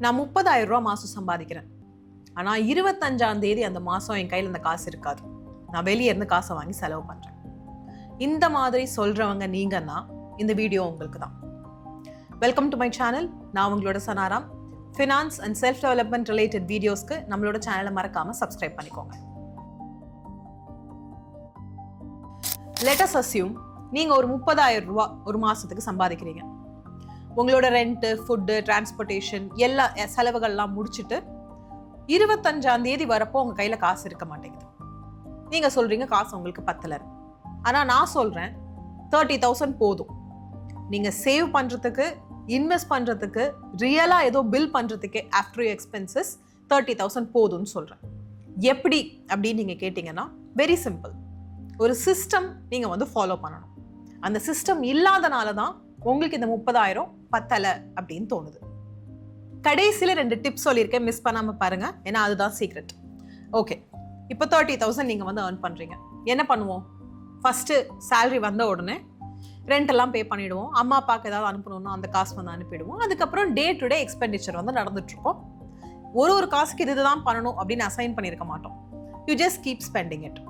நான் 30,000 ரூபா மாதம் சம்பாதிக்கிறேன். ஆனால் 25ஆம் தேதி அந்த மாதம் என் கையில் அந்த காசு இருக்காது. நான் வெளியே இருந்து காசை வாங்கி செலவு பண்ணுறேன். இந்த மாதிரி சொல்கிறவங்க நீங்கன்னா இந்த வீடியோ உங்களுக்கு தான். Welcome to my channel. நான் உங்களோட Sanaram. Finance and self development related வீடியோஸ்க்கு நம்மளோட சேனலை மறக்காமல் சப்ஸ்கிரைப் பண்ணிக்கோங்க. லெட் அஸ் அஸ்யூம் நீங்கள் ஒரு 30,000 ரூபா ஒரு மாதத்துக்கு சம்பாதிக்கிறீங்க. உங்களோட ரெண்ட்டு, ஃபுட்டு, டிரான்ஸ்போர்ட்டேஷன் எல்லா செலவுகள்லாம் முடிச்சுட்டு 25ஆம் தேதி வரப்போ உங்கள் கையில் காசு இருக்க மாட்டேங்குது. நீங்கள் சொல்கிறீங்க காசு உங்களுக்கு பத்தலை. ஆனால் நான் சொல்கிறேன் 30,000 போதும். நீங்கள் சேவ் பண்ணுறதுக்கு, இன்வெஸ்ட் பண்ணுறதுக்கு, ரியலாக ஏதோ பில் பண்ணுறதுக்கு ஆஃப்டர் யூ எக்ஸ்பென்சஸ் 30,000 போதும்னு சொல்கிறேன். எப்படி அப்படின்னு நீங்கள் கேட்டிங்கன்னா வெரி சிம்பிள். ஒரு சிஸ்டம் நீங்கள் ஃபாலோ பண்ணணும். அந்த சிஸ்டம் இல்லாதனால தான் உங்களுக்கு இந்த 30,000 பத்தலை அப்படின்னு தோணுது. கடைசியில் 2 டிப்ஸ் சொல்லியிருக்கேன், மிஸ் பண்ணாமல் பாருங்க, ஏன்னா அதுதான் சீக்ரெட். ஓகே, இப்போ 30,000 நீங்கள் ஏர்ன் பண்ணுறீங்க. என்ன பண்ணுவோம்? ஃபஸ்ட்டு சேலரி வந்த உடனே ரெண்ட் எல்லாம் பே பண்ணிவிடுவோம். அம்மா அப்பாவுக்கு ஏதாவது அனுப்பணும்னா அந்த காசு அனுப்பிடுவோம். அதுக்கப்புறம் டே டு டே எக்ஸ்பெண்டிச்சர் நடந்துட்டுருக்கோம். ஒரு காசுக்கு இதுதான் பண்ணணும் அப்படின்னு அசைன் பண்ணியிருக்க மாட்டோம். You just keep spending it.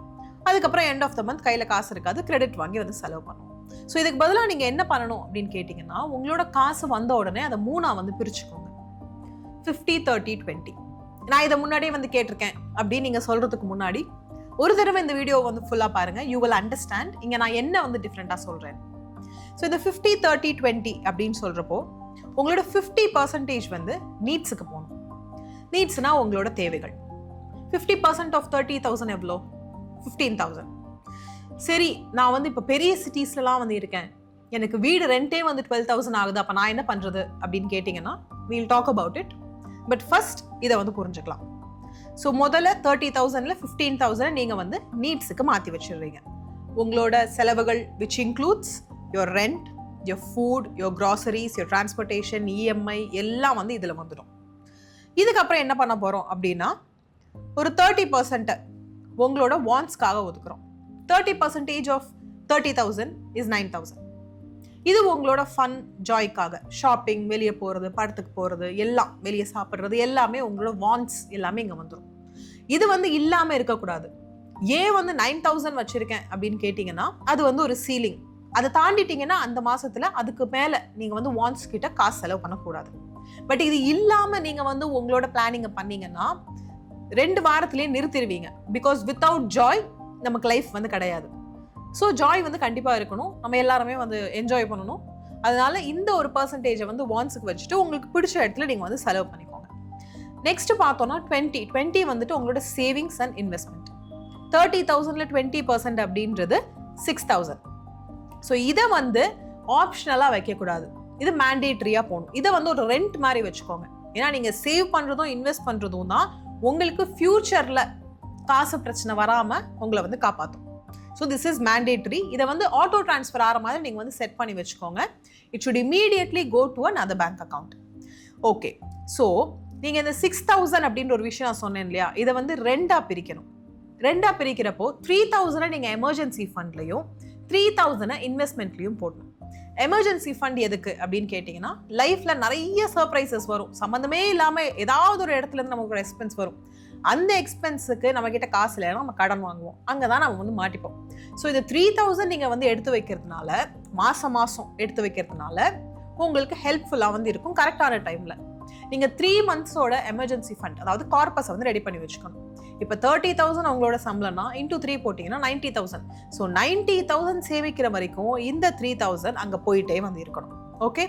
அதுக்கப்புறம் எண்ட் ஆஃப் த மந்த் கையில் காசு இருக்காது, கிரெடிட் வாங்கி செலவு பண்ணுவோம். ஸோ இதுக்கு பதிலாக நீங்கள் என்ன பண்ணணும் அப்படின்னு கேட்டிங்கன்னா, உங்களோட காசு வந்த உடனே அதை 3ஆக பிரிச்சுக்கோங்க. 50, 30, 20. நான் இதை முன்னாடியே கேட்டிருக்கேன் அப்படின்னு நீங்கள் சொல்கிறதுக்கு முன்னாடி ஒரு தடவை இந்த வீடியோ ஃபுல்லாக பாருங்கள். யூ வில் அண்டர்ஸ்டாண்ட் இங்கே நான் என்ன டிஃப்ரெண்ட்டாக சொல்கிறேன். ஸோ இந்த 50, 30, 20 அப்படின்னு சொல்கிறப்போ உங்களோட 50% நீட்ஸுக்கு போகணும். நீட்ஸ்னா உங்களோட தேவைகள். 50% ஆஃப் 30,000 எவ்வளோ? 15,000. சரி, நான் இப்போ பெரிய சிட்டிஸ்லாம் இருக்கேன், எனக்கு வீடு ரெண்டே 12,000 ஆகுது, அப்போ நான் என்ன பண்ணுறது அப்படின்னு கேட்டிங்கன்னா we'll talk about it. But first இதை புரிஞ்சுக்கலாம். ஸோ முதல்ல 30,000ல் 15,000 நீங்கள் நீட்ஸுக்கு மாற்றி வச்சிடுறீங்க. உங்களோட செலவுகள் which includes your rent, your food, your groceries, your transportation, EMI எல்லாம் இதில் வந்துடும். இதுக்கப்புறம் என்ன பண்ண போகிறோம் அப்படின்னா, ஒரு 30% உங்களோட வாண்ட்ஸ்க்காக ஒதுக்குறோம். 30% ஆஃப் 30,000 இஸ் 9,000. இது உங்களோட ஃபன், ஜாய்க்காக, ஷாப்பிங், வெளியே போகிறது, படத்துக்கு போகிறது, எல்லாம் வெளியே சாப்பிட்றது எல்லாமே உங்களோட வாண்ட்ஸ் எல்லாமே இங்கே வந்துடும். இது இல்லாமல் இருக்கக்கூடாது. ஏன் 9,000 வச்சுருக்கேன் அப்படின்னு கேட்டிங்கன்னா, அது ஒரு சீலிங். அதை தாண்டிட்டிங்கன்னா அந்த மாதத்தில் அதுக்கு மேலே நீங்கள் வாண்ட்ஸ் கிட்ட காசு செலவு பண்ணக்கூடாது. பட் இது இல்லாமல் நீங்கள் உங்களோட பிளானிங்கை பண்ணிங்கன்னா 2 வாரத்திலேயே நிறுத்திடுவீங்க. பிகாஸ் வித்தவுட் ஜாய் நமக்கு லைஃப் கிடையாது. ஸோ ஜாய் கண்டிப்பாக இருக்கணும். நம்ம எல்லாருமே என்ஜாய் பண்ணணும். அதனால இந்த ஒரு பர்சன்டேஜை வாண்ட்ஸுக்கு வச்சுட்டு உங்களுக்கு பிடிச்ச இடத்துல நீங்கள் செலவு பண்ணிக்கோங்க. நெக்ஸ்ட் பார்த்தோன்னா 20 உங்களோட சேவிங்ஸ் அண்ட் இன்வெஸ்ட்மெண்ட். 30,000ல் 20% அப்படின்றது 6,000. ஸோ இதை ஆப்ஷனலாக வைக்கக்கூடாது. இது மேண்டேட்ரியாக போகணும். இதை ஒரு ரெண்ட் மாதிரி வச்சுக்கோங்க. ஏன்னா நீங்கள் சேவ் பண்ணுறதும் இன்வெஸ்ட் பண்ணுறதும் தான் உங்களுக்கு ஃபியூச்சரில் காசு பிரச்சனை வராமல் உங்களை காப்பாற்றும். So this is mandatory. இதை ஆட்டோ டிரான்ஸ்ஃபர் ஆகிற மாதிரி நீங்கள் செட் பண்ணி வச்சுக்கோங்க. It should immediately go to another bank account. Okay, so நீங்கள் இந்த 6,000 அப்படின்ற ஒரு விஷயம் நான் சொன்னேன் இல்லையா, இதை ரெண்டாக பிரிக்கணும். ரெண்டாக பிரிக்கிறப்போ 3,000 நீங்கள் எமர்ஜென்சி ஃபண்ட்லையும் 3,000 இன்வெஸ்ட்மெண்ட்லையும் போடணும். எமர்ஜென்சி ஃபண்ட் எதுக்கு அப்படின்னு கேட்டிங்கன்னா, லைஃப்பில் நிறைய சர்ப்ரைசஸ் வரும். சம்மந்தமே இல்லாமல் ஏதாவது ஒரு இடத்துலேருந்து நமக்கு ஒரு எக்ஸ்பென்ஸ் வரும். அந்த எக்ஸ்பென்ஸுக்கு நம்மக்கிட்ட காசு இல்லைன்னா நம்ம கடன் வாங்குவோம். அங்கே தான் நம்ம மாட்டிப்போம். ஸோ இது 3,000 நீங்கள் எடுத்து வைக்கிறதுனால, மாதம் எடுத்து வைக்கிறதுனால உங்களுக்கு ஹெல்ப்ஃபுல்லாக இருக்கும். கரெக்டான டைமில் நீங்கள் 3 monthsோட எமர்ஜென்சி ஃபண்ட், அதாவது கார்பஸை ரெடி பண்ணி வச்சுக்கணும். இப்போ 30,000 உங்களோட சம்பளம்னா இன்டூ 3 போட்டிங்கன்னா 90,000. ஸோ 90,000 சேமிக்கிற வரைக்கும் இந்த 3,000 அங்கே போயிட்டே இருக்கணும். ஓகே,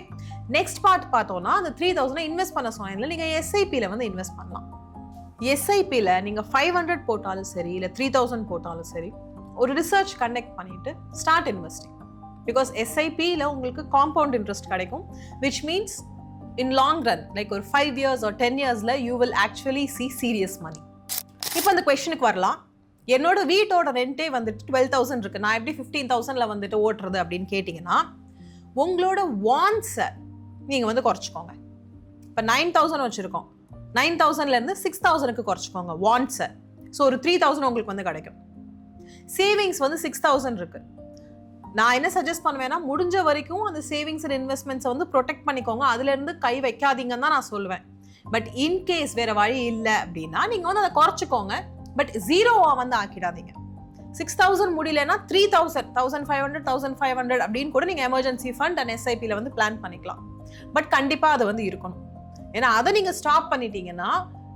நெக்ஸ்ட் பார்ட் பார்த்தோன்னா, அந்த 3,000 இன்வெஸ்ட் பண்ண சொன்னீங்கன்னா நீங்கள் எஸ்ஐபியில் இன்வெஸ்ட் பண்ணலாம். எஸ்ஐபியில் நீங்கள் 500 போட்டாலும் சரி, இல்லை 3,000 போட்டாலும் சரி, ஒரு ரிசர்ச் கண்டக்ட் பண்ணிவிட்டு ஸ்டார்ட் இன்வெஸ்டிங். பிகாஸ் எஸ்ஐபியில் உங்களுக்கு காம்பவுண்ட் இன்ட்ரெஸ்ட் கிடைக்கும், which means in long run, like ஒரு 5 years or 10 yearsல you will actually see serious money. இப்போ அந்த கொஸ்டினுக்கு வரலாம். என்னோட வீட்டோட ரெண்டே 12,000 இருக்கு, நான் எப்படி 15,000ல் ஓட்டுறது அப்படின்னு கேட்டிங்கன்னா, உங்களோட வாண்ட்ஸை நீங்கள் குறைச்சிக்கோங்க. இப்போ 9,000 வச்சுருக்கோம், 9,000லேருந்து 6,000க்கு குறைச்சிக்கோங்க வாண்ட்ஸை. ஸோ ஒரு 3,000 உங்களுக்கு கிடைக்கும். சேவிங்ஸ் 6,000 இருக்குது. நான் என்ன சஜஸ்ட் பண்ணுவேன்னா, முடிஞ்ச வரைக்கும் அந்த சேவிங்ஸ் அண்ட் இன்வெஸ்ட்மெண்ட்ஸை ப்ரொடெக்ட் பண்ணிக்கோங்க. அதுலேருந்து கை வைக்காதீங்கன்னு தான் நான் சொல்லுவேன். பட் இன்கேஸ் வேற வழி இல்லை அப்படின்னா நீங்க வந்து அதை குறைச்சிக்கோங்க. பட் ஜீரோவா வந்து ஆக்கிடாதீங்க. 6,000 முடியலன்னா 3,000, 1,500, 1,500 அப்படின்னு கூட நீங்க எமர்ஜென்சி ஃபண்ட் அண்ட் எஸ்ஐபியில் வந்து பிளான் பண்ணிக்கலாம். பட் கண்டிப்பா அது வந்து இருக்கணும். ஏன்னா அதை நீங்க ஸ்டாப் பண்ணிட்டீங்கன்னா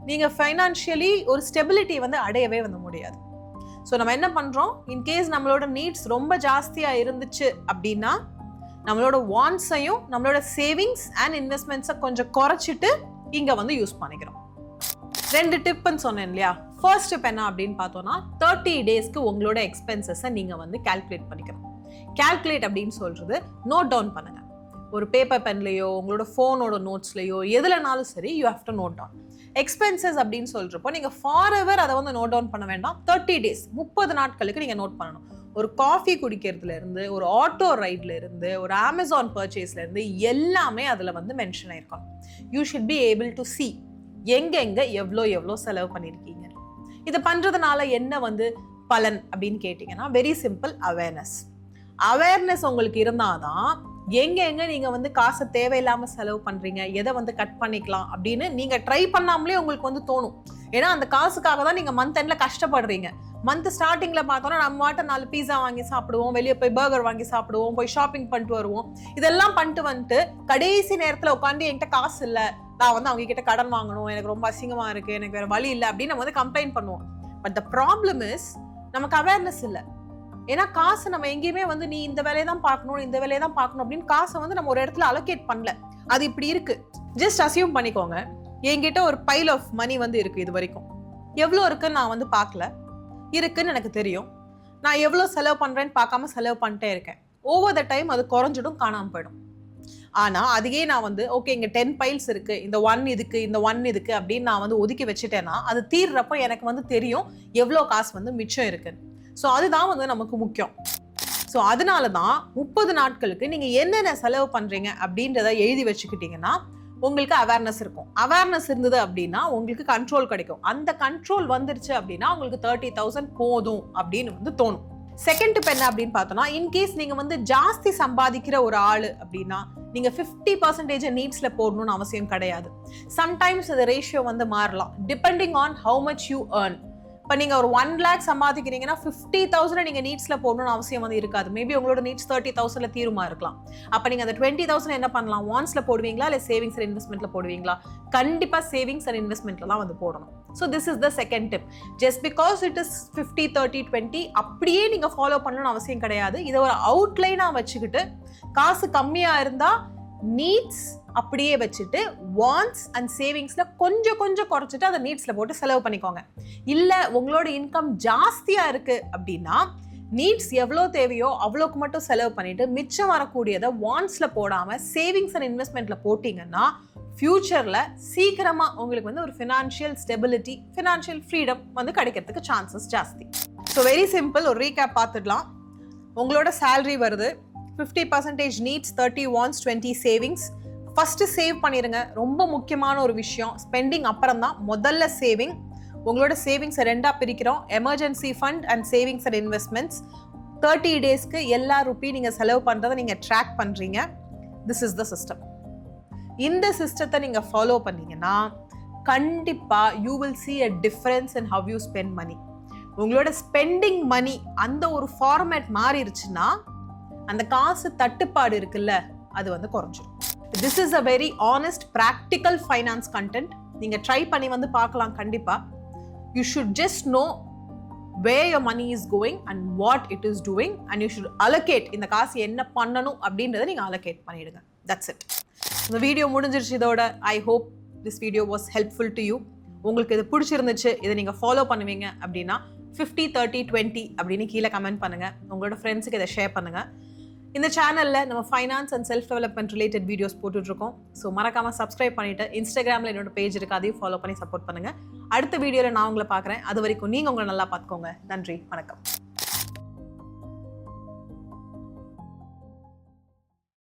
நீங்க ஃபைனான்ஷியலி ஒரு ஸ்டெபிலிட்டி வந்து அடையவே வந்து முடியாது. ஸோ நம்ம என்ன பண்றோம், இன்கேஸ் நம்மளோட நீட்ஸ் ரொம்ப ஜாஸ்தியா இருந்துச்சு அப்படின்னா நம்மளோட வாண்ட்ஸையும் நம்மளோட சேவிங்ஸ் அண்ட் இன்வெஸ்ட்மெண்ட்ஸை கொஞ்சம் குறைச்சிட்டு இங்க வந்து யூஸ் பண்ணிக்கிறோம். 2 டிப்னு சொன்னேன் இல்லையா. ஃபர்ஸ்ட் டிப் என்ன அப்படின்னு பார்த்தோம்னா 30 டேஸ்க்கு உங்களோட எக்ஸ்பென்சஸை நீங்க வந்து கால்குலேட் பண்ணிக்கணும். கால்குலேட் அப்படின்னு சொல்றது நோட் டவுன் பண்ணுங்க. ஒரு பேப்பர் பென்லையோ உங்களோட ஃபோனோட நோட்ஸ்லையோ எதுலனாலும் சரி, you have to note down. Expenses அப்படின்னு சொல்றப்போ நீங்க ஃபார் எவர் அதை வந்து நோட் டவுன் பண்ண வேண்டாம். 30 டேஸ் 30 நாட்களுக்கு நீங்க நோட் பண்ணணும். ஒரு காஃபி குடிக்கிறதுல இருந்து, ஒரு ஆட்டோ ரைட்ல இருந்து, ஒரு அமேசான் பர்ச்சேஸ்ல இருந்து எல்லாமே அதுல வந்து மென்ஷன் ஆயிருக்கும். You should be able to see எங்க எவ்வளோ செலவு பண்ணியிருக்கீங்க. இது பண்றதுனால என்ன வந்து பலன் அப்படின்னு கேட்டீங்கன்னா வெரி சிம்பிள், அவேர்னஸ் உங்களுக்கு இருந்தாதான் எங்க நீங்க வந்து காசை தேவையில்லாம செலவு பண்றீங்க, எதை வந்து கட் பண்ணிக்கலாம் அப்படின்னு நீங்க ட்ரை பண்ணாமலே உங்களுக்கு வந்து தோணும். ஏன்னா அந்த காசுக்காக தான் நீங்க மந்த் எண்ட்ல கஷ்டப்படுறீங்க. மந்த் ஸ்டார்டிங்ல பார்த்தோம்னா நம்ம வாட்ட 4 பீஸா வாங்கி சாப்பிடுவோம், வெளியே போய் பர்கர் வாங்கி சாப்பிடுவோம், போய் ஷாப்பிங் பண்ணிட்டு வருவோம். இதெல்லாம் பண்ணிட்டு வந்துட்டு கடைசி நேரத்துல உட்காந்து என்கிட்ட காசு இல்லை, நான் வந்து அவங்க கிட்ட கடன் வாங்கணும், எனக்கு ரொம்ப அசிங்கமா இருக்கு, எனக்கு வேற வழி இல்லை அப்படின்னு நம்ம வந்து கம்ப்ளைண்ட் பண்ணுவோம். பட் த ப்ராப்ளம் இஸ் நமக்கு அவேர்னஸ் இல்லை. ஏன்னா காசு நம்ம எங்கேயுமே வந்து நீ இந்த வேலையை தான் பார்க்கணும், இந்த வேலையை தான் பார்க்கணும் அப்படின்னு காசை வந்து நம்ம ஒரு இடத்துல அலோகேட் பண்ணல. அது இப்படி இருக்கு. ஜஸ்ட் அசியூம் பண்ணிக்கோங்க, என்கிட்ட ஒரு பைல் ஆஃப் மணி வந்து இருக்கு. இது வரைக்கும் எவ்வளோ இருக்குன்னு நான் வந்து பார்க்கல, இருக்குன்னு எனக்கு தெரியும். நான் எவ்வளோ செலவு பண்றேன்னு பார்க்காம செலவு பண்ணிட்டே இருக்கேன். ஓவர் த டைம் அது குறைஞ்சிடும், காணாமல் போயிடும். ஆனா அதையே நான் வந்து ஓகே இங்க 10 பைல்ஸ் இருக்கு, இந்த 1 இதுக்கு, இந்த 1 இதுக்கு அப்படின்னு நான் வந்து ஒதுக்கி வச்சுட்டேன்னா அது தீர்றப்போ எனக்கு வந்து தெரியும் எவ்வளோ காசு வந்து மிச்சம் இருக்குன்னு. ஸோ அதுதான் வந்து நமக்கு முக்கியம். ஸோ அதனால தான் 30 நாட்களுக்கு நீங்க என்னென்ன செலவு பண்றீங்க அப்படின்றத எழுதி வச்சுக்கிட்டீங்கன்னா உங்களுக்கு அவேர்னஸ் இருக்கும். அவேர்னஸ் இருந்தது அப்படின்னா உங்களுக்கு கண்ட்ரோல் கிடைக்கும். அந்த கண்ட்ரோல் வந்துருச்சு அப்படின்னா உங்களுக்கு 30,000 போதும் அப்படின்னு வந்து தோணும். செகண்ட் டிப் என்ன அப்படின்னு பார்த்தோம்னா, இன்கேஸ் நீங்க வந்து ஜாஸ்தி சம்பாதிக்கிற ஒரு ஆளு அப்படின்னா நீங்க 50% நீட்ஸ்ல போடணும்னு அவசியம் கிடையாது. சம்டைம்ஸ் இந்த ரேஷியோ வந்து மாறலாம் depending on how much you earn. இப்போ நீங்க ஒரு 1 lakh சம்பாதிக்கிறீங்கன்னா 50,000 நீங்க நீட்ஸ்ல போடணும்னு அவசியம் வந்து இருக்காது. மேபி உங்களோட நீட்ஸ் 30,000 தீருமா இருக்கலாம். அப்ப நீங்க அந்த 20,000 என்ன பண்ணலாம், வாண்ட்ஸ்ல போடுவீங்களா இல்ல சேவிங்ஸ் அண்ட் இன்வெஸ்ட்மெண்ட்ல போடுவீங்களா? கண்டிப்பா சேவிங்ஸ் அண்ட் இன்வெஸ்ட்மெண்ட்ல தான் வந்து போடணும். So this is the second tip. Just because it is 50, 30, 20 அப்படியே நீங்க ஃபாலோ பண்ணணும்னு அவசியம் கிடையாது. இதை ஒரு அவுட்லைனா வச்சுக்கிட்டு காசு கம்மியா இருந்தா நீட்ஸ் அப்படியே வச்சுட்டு வாண்ட்ஸ் அண்ட் சேவிங்ஸ்ல கொஞ்சம் குறைச்சிட்டு அதை நீட்ஸ்ல போட்டு செலவு பண்ணிக்கோங்க. இல்ல உங்களோட இன்கம் ஜாஸ்தியா இருக்கு அப்படின்னா நீட்ஸ் எவ்வளோ தேவையோ அவ்வளோக்கு மட்டும் செலவு பண்ணிட்டு மிச்சம் வரக்கூடியதை வாண்ட்ஸ்ல போடாம சேவிங்ஸ் அண்ட் இன்வெஸ்ட்மெண்ட்ல போட்டீங்கன்னா ஃபியூச்சர்ல சீக்கிரமா உங்களுக்கு வந்து ஒரு ஃபினான்ஷியல் ஸ்டெபிலிட்டி, ஃபினான்ஷியல் ஃப்ரீடம் வந்து கிடைக்கிறதுக்கு சான்சஸ் ஜாஸ்தி. ஸோ வெரி சிம்பிள், ஒரு ரீகேப் பார்த்துடலாம். உங்களோட சேலரி வருது, 50% needs, 30 wants, 20 savings. First save பண்ணிருங்க. ரொம்ப முக்கியமான ஒரு விஷயம். ஸ்பெண்டிங் அப்புறம் தான், முதல்ல சேவிங். உங்களோட சேவிங்ஸை 2ஆ பிரிக்கிறோம், emergency fund and savings and investments. 30 டேஸ்க்கு எல்லா ரூபி நீங்க செலவு பண்றதை நீங்க ட்ராக் பண்றீங்க. This is the system. இந்த சிஸ்டத்தை நீங்க ஃபாலோ பண்ணீங்கன்னா கண்டிப்பா you will see a difference in how you spend money. உங்களோட ஸ்பெண்டிங் மணி அந்த ஒரு ஃபார்மேட் மாறிடுச்சுன்னா அந்த காசு தட்டுப்பாடு இருக்குல்ல அது வந்து குறைஞ்சிடும். This is a very honest practical finance content. நீங்க ட்ரை பண்ணி வந்து பார்க்கலாம். கண்டிப்பா you should just know where your money is going and what it is doing and you should allocate. இந்த காசு என்ன பண்ணணும் அப்படின்றத நீங்க allocate பண்ணிடுங்க. That's it. இந்த வீடியோ முடிஞ்சிருச்சு இதோட. I hope this video was helpful to you. உங்களுக்கு இது பிடிச்சிருந்துச்சு, இதை நீங்க ஃபாலோ பண்ணுவீங்க அப்படின்னா 50, 30, 20 அப்படின்னு கீழே கமெண்ட் பண்ணுங்க. உங்களோட ஃப்ரெண்ட்ஸுக்கு இதை ஷேர் பண்ணுங்க. இந்த சேனல்ல நம்ம finance and self development related videos போட்டுட்டு இருக்கோம். ஸோ மறக்காம சப்ஸ்கிரைப் பண்ணிட்டு இன்ஸ்டாகிராம்ல என்னோட பேஜ் இருக்கு, அதையும் ஃபாலோ பண்ணி சப்போர்ட் பண்ணுங்க. அடுத்த வீடியோல நான் உங்களை பார்க்குறேன். அது வரைக்கும் நீங்க உங்களை நல்லா பார்த்துக்கோங்க. நன்றி, வணக்கம்.